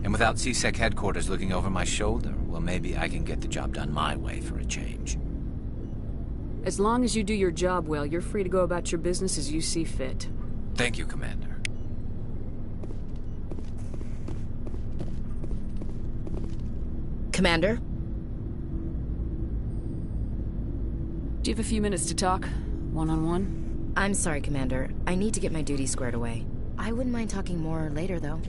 And without CSEC headquarters looking over my shoulder, well, maybe I can get the job done my way for a change. As long as you do your job well, you're free to go about your business as you see fit. Thank you, Commander. Commander? Do you have a few minutes to talk? One-on-one? I'm sorry, Commander. I need to get my duties squared away. I wouldn't mind talking more later, though.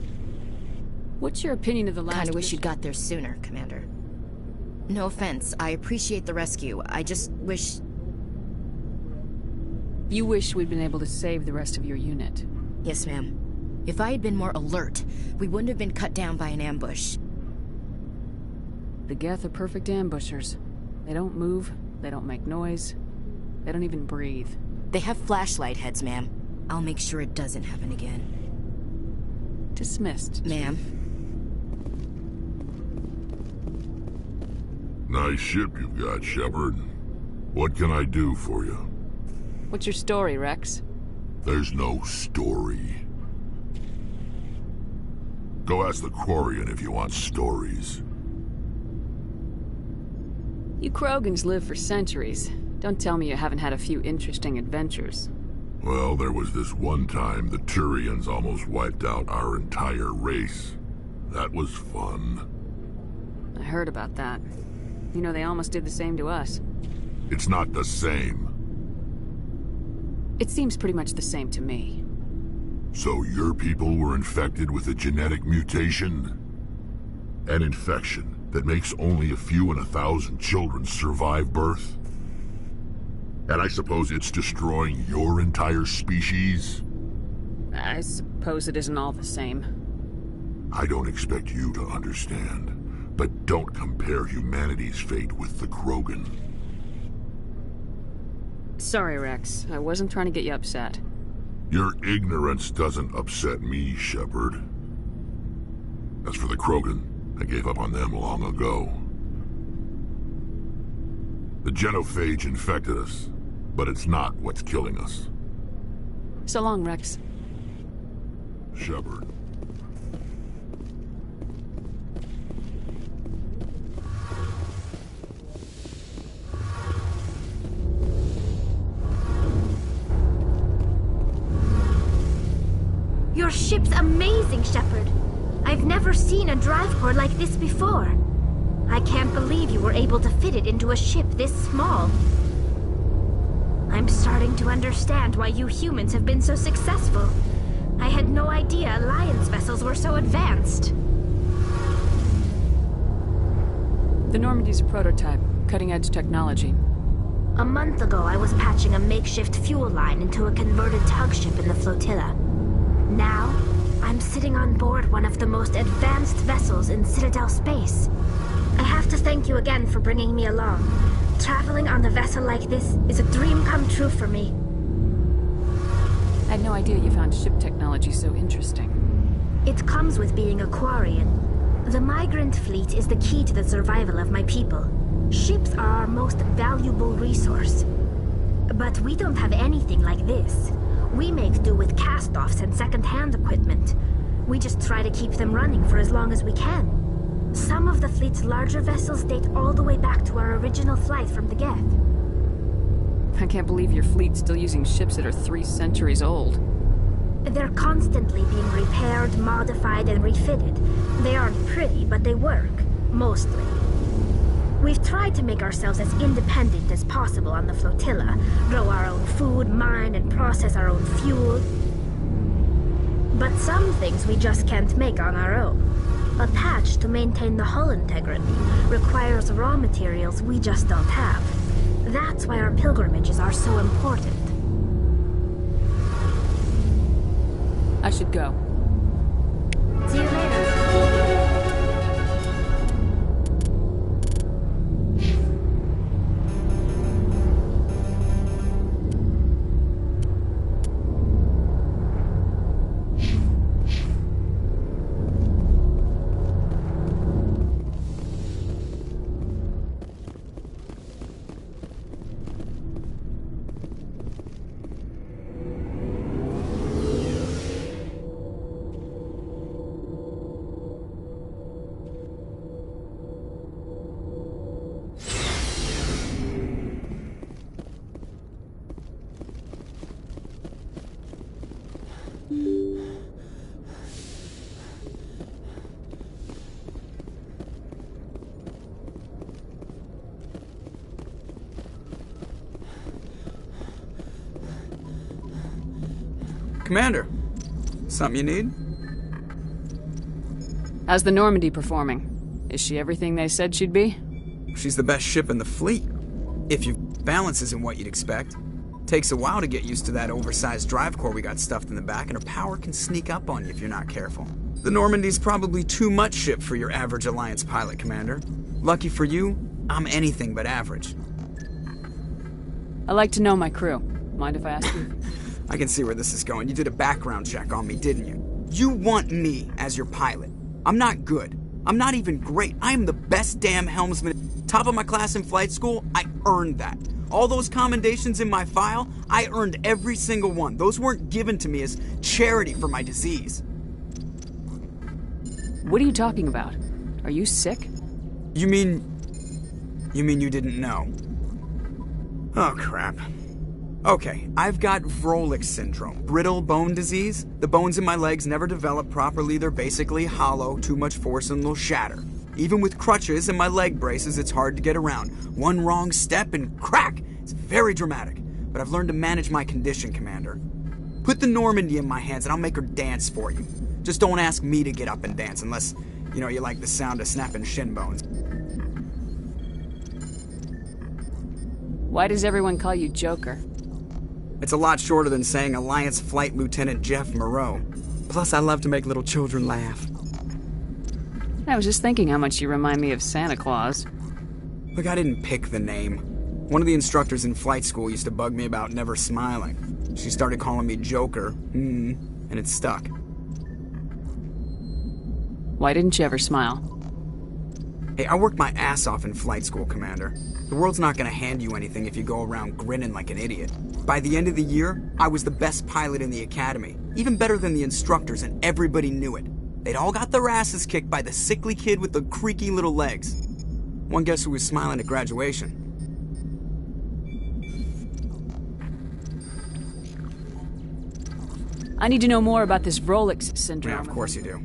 What's your opinion of the last... Kinda wish you'd got there sooner, Commander. No offense. I appreciate the rescue. I just wish... You wish we'd been able to save the rest of your unit. Yes, ma'am. If I had been more alert, we wouldn't have been cut down by an ambush. The Geth are perfect ambushers. They don't move, they don't make noise, they don't even breathe. They have flashlight heads, ma'am. I'll make sure it doesn't happen again. Dismissed. Ma'am. Nice ship you've got, Shepard. What can I do for you? What's your story, Rex? There's no story. Go ask the Quarian if you want stories. You Krogans live for centuries. Don't tell me you haven't had a few interesting adventures. Well, there was this one time the Turians almost wiped out our entire race. That was fun. I heard about that. You know, they almost did the same to us. It's not the same. It seems pretty much the same to me. So your people were infected with a genetic mutation? An infection that makes only a few in 1,000 children survive birth? And I suppose it's destroying your entire species? I suppose it isn't all the same. I don't expect you to understand. But don't compare humanity's fate with the Krogan. Sorry, Rex. I wasn't trying to get you upset. Your ignorance doesn't upset me, Shepard. As for the Krogan, I gave up on them long ago. The genophage infected us, but it's not what's killing us. So long, Rex. Shepard. ship's amazing, Shepard. I've never seen a drive core like this before. I can't believe you were able to fit it into a ship this small. I'm starting to understand why you humans have been so successful. I had no idea Alliance vessels were so advanced. The Normandy's a prototype, cutting-edge technology. A month ago, I was patching a makeshift fuel line into a converted tug ship in the flotilla. Now, I'm sitting on board one of the most advanced vessels in Citadel space. I have to thank you again for bringing me along. Traveling on a vessel like this is a dream come true for me. I had no idea you found ship technology so interesting. It comes with being a Quarian. The migrant fleet is the key to the survival of my people. Ships are our most valuable resource. But we don't have anything like this. We make do with cast-offs and second-hand equipment. We just try to keep them running for as long as we can. Some of the fleet's larger vessels date all the way back to our original flight from the Geth. I can't believe your fleet's still using ships that are 3 centuries old. They're constantly being repaired, modified, and refitted. They aren't pretty, but they work. Mostly. We've tried to make ourselves as independent as possible on the flotilla, grow our own food, mine, and process our own fuel. But some things we just can't make on our own. A patch to maintain the hull integrity requires raw materials we just don't have. That's why our pilgrimages are so important. I should go. See you later. Commander, something you need? How's the Normandy performing? Is she everything they said she'd be? She's the best ship in the fleet. If your balance isn't what you'd expect. Takes a while to get used to that oversized drive core we got stuffed in the back, and her power can sneak up on you if you're not careful. The Normandy's probably too much ship for your average Alliance pilot, Commander. Lucky for you, I'm anything but average. I like to know my crew. Mind if I ask you? I can see where this is going. You did a background check on me, didn't you? You want me as your pilot. I'm not good. I'm not even great. I am the best damn helmsman. Top of my class in flight school, I earned that. All those commendations in my file, I earned every single one. Those weren't given to me as charity for my disease. What are you talking about? Are you sick? You mean you didn't know? Oh, crap. Okay, I've got Vrolich syndrome, brittle bone disease. The bones in my legs never develop properly. They're basically hollow, too much force and they'll shatter. Even with crutches and my leg braces, it's hard to get around. One wrong step and crack! It's very dramatic. But I've learned to manage my condition, Commander. Put the Normandy in my hands and I'll make her dance for you. Just don't ask me to get up and dance unless, you like the sound of snapping shin bones. Why does everyone call you Joker? It's a lot shorter than saying Alliance Flight Lieutenant Jeff Moreau. Plus, I love to make little children laugh. I was just thinking how much you remind me of Santa Claus. Look, I didn't pick the name. One of the instructors in flight school used to bug me about never smiling. She started calling me Joker, and it stuck. Why didn't you ever smile? Hey, I worked my ass off in flight school, Commander. The world's not gonna hand you anything if you go around grinning like an idiot. By the end of the year, I was the best pilot in the academy. Even better than the instructors, and everybody knew it. They'd all got their asses kicked by the sickly kid with the creaky little legs. One guess who was smiling at graduation? I need to know more about this Rolex syndrome. Yeah, of course you do.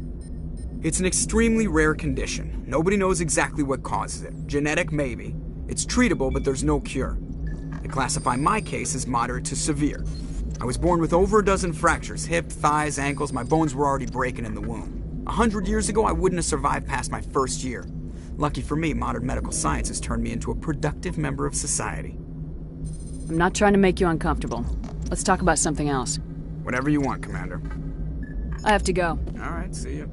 It's an extremely rare condition. Nobody knows exactly what causes it. Genetic, maybe. It's treatable, but there's no cure. They classify my case as moderate to severe. I was born with over a dozen fractures, hip, thighs, ankles. My bones were already breaking in the womb. 100 years ago, I wouldn't have survived past my first year. Lucky for me, modern medical science has turned me into a productive member of society. I'm not trying to make you uncomfortable. Let's talk about something else. Whatever you want, Commander. I have to go. All right, see you.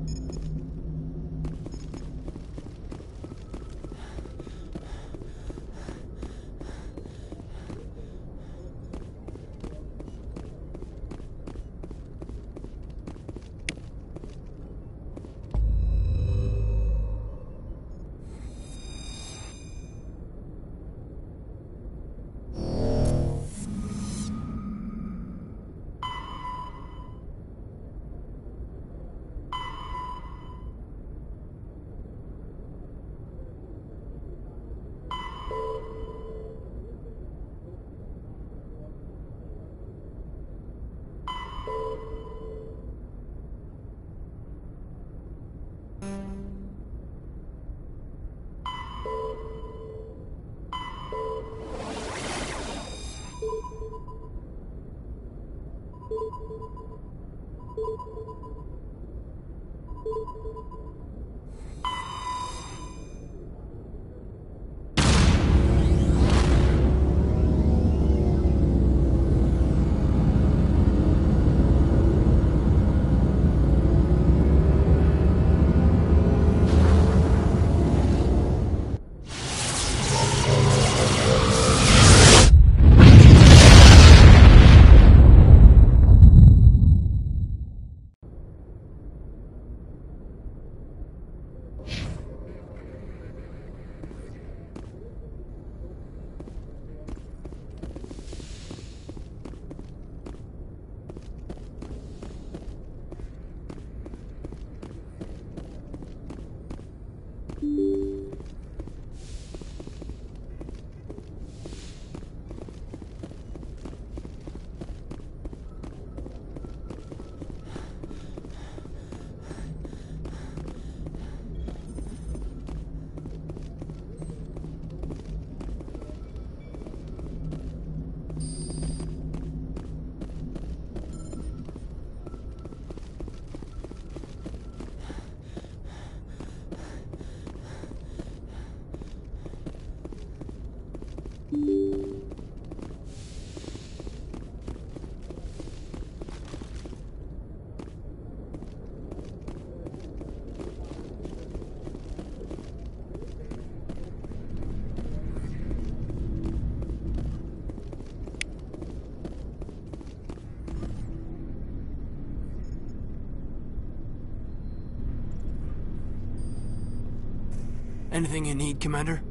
Anything you need, Commander?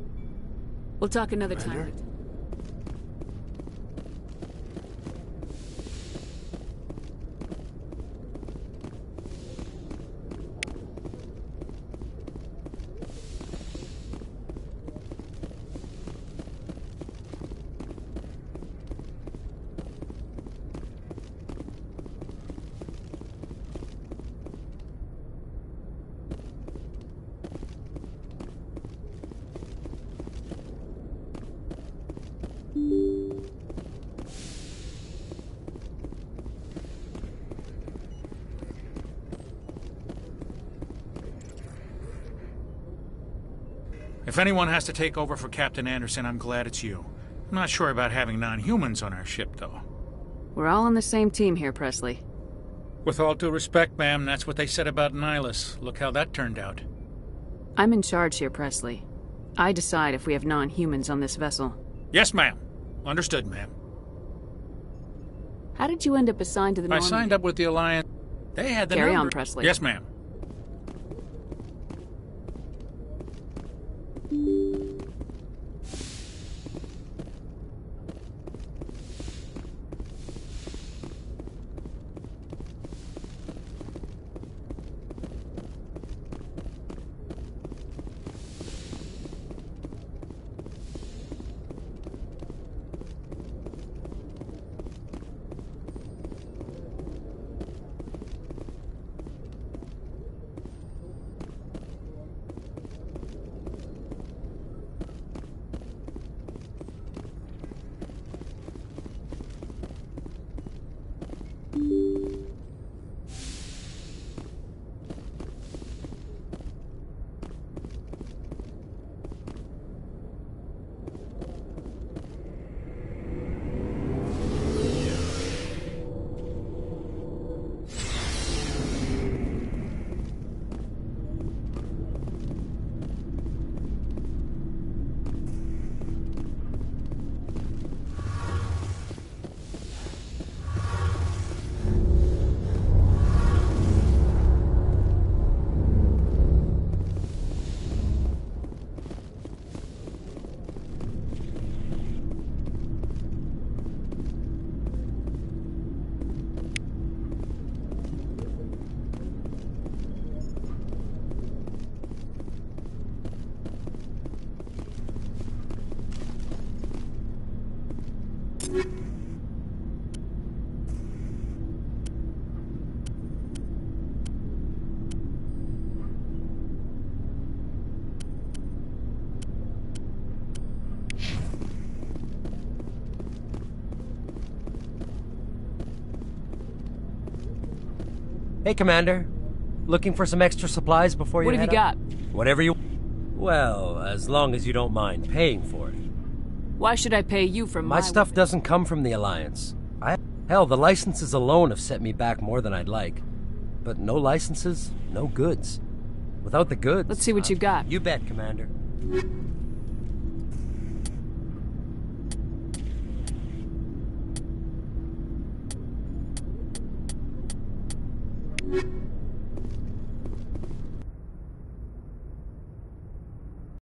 We'll talk another time. If anyone has to take over for Captain Anderson, I'm glad it's you. I'm not sure about having non-humans on our ship, though. We're all on the same team here, Presley. With all due respect, ma'am, that's what they said about Nihilus. Look how that turned out. I'm in charge here, Presley. I decide if we have non-humans on this vessel. Yes, ma'am. Understood, ma'am. How did you end up assigned to the I signed up with the Alliance. They had the Carry number. on, Presley. Yes, ma'am. Hey, Commander. Looking for some extra supplies before you What have head you out? got? Whatever you... Well, as long as you don't mind paying for it. Why should I pay you for My stuff doesn't come from the Alliance. Hell, the licenses alone have set me back more than I'd like. But no licenses, no goods. Without the goods... Let's see what you've got. You bet, Commander.